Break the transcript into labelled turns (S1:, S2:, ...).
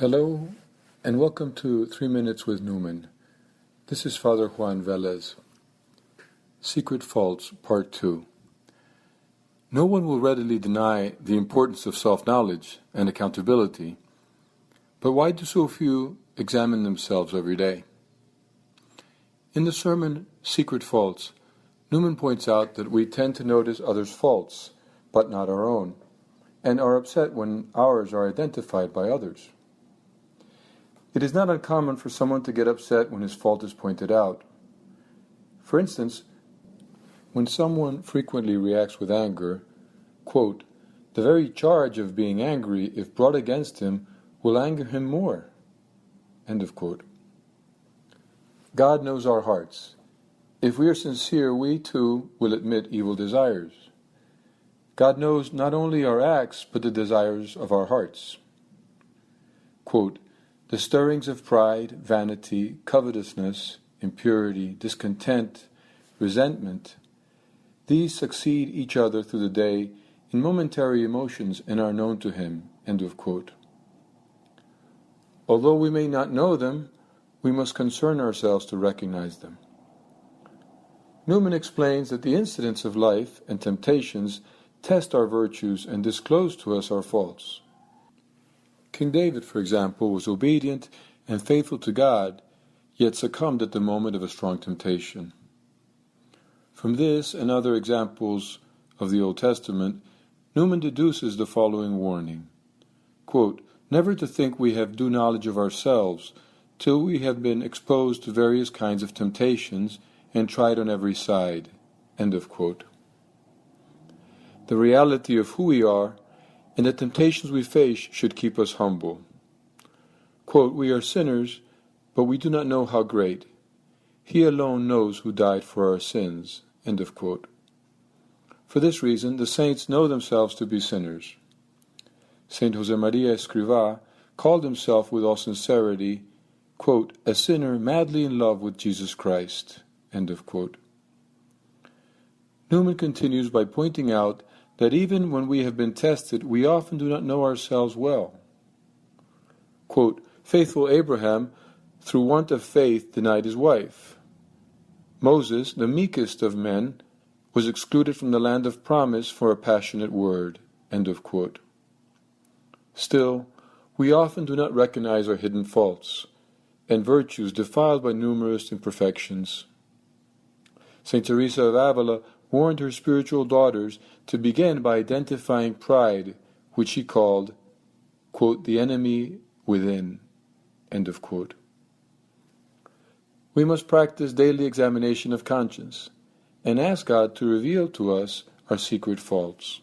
S1: Hello, and welcome to 3 Minutes with Newman. This is Father Juan Velez. Secret Faults, Part 2. No one will readily deny the importance of self-knowledge and accountability, but why do so few examine themselves every day? In the sermon, Secret Faults, Newman points out that we tend to notice others' faults, but not our own, and are upset when ours are identified by others. It is not uncommon for someone to get upset when his fault is pointed out. For instance, when someone frequently reacts with anger, quote, the very charge of being angry, if brought against him, will anger him more. End of quote. God knows our hearts. If we are sincere, we too will admit evil desires. God knows not only our acts, but the desires of our hearts. Quote, the stirrings of pride, vanity, covetousness, impurity, discontent, resentment, these succeed each other through the day in momentary emotions and are known to him. End of quote. Although we may not know them, we must concern ourselves to recognize them. Newman explains that the incidents of life and temptations test our virtues and disclose to us our faults. King David, for example, was obedient and faithful to God, yet succumbed at the moment of a strong temptation. From this and other examples of the Old Testament, Newman deduces the following warning. Quote, never to think we have due knowledge of ourselves till we have been exposed to various kinds of temptations and tried on every side. End of quote. The reality of who we are and the temptations we face should keep us humble. Quote, we are sinners, but we do not know how great. He alone knows who died for our sins. End of quote. For this reason, the saints know themselves to be sinners. Saint Josemaria Escrivá called himself with all sincerity, quote, a sinner madly in love with Jesus Christ. End of quote. Newman continues by pointing out that even when we have been tested, we often do not know ourselves well. Quote, faithful Abraham, through want of faith, denied his wife. Moses, the meekest of men, was excluded from the land of promise for a passionate word. End of quote. Still, we often do not recognize our hidden faults and virtues defiled by numerous imperfections. Saint Teresa of Avila warned her spiritual daughters to begin by identifying pride, which she called, quote, the enemy within, end of quote. We must practice daily examination of conscience and ask God to reveal to us our secret faults.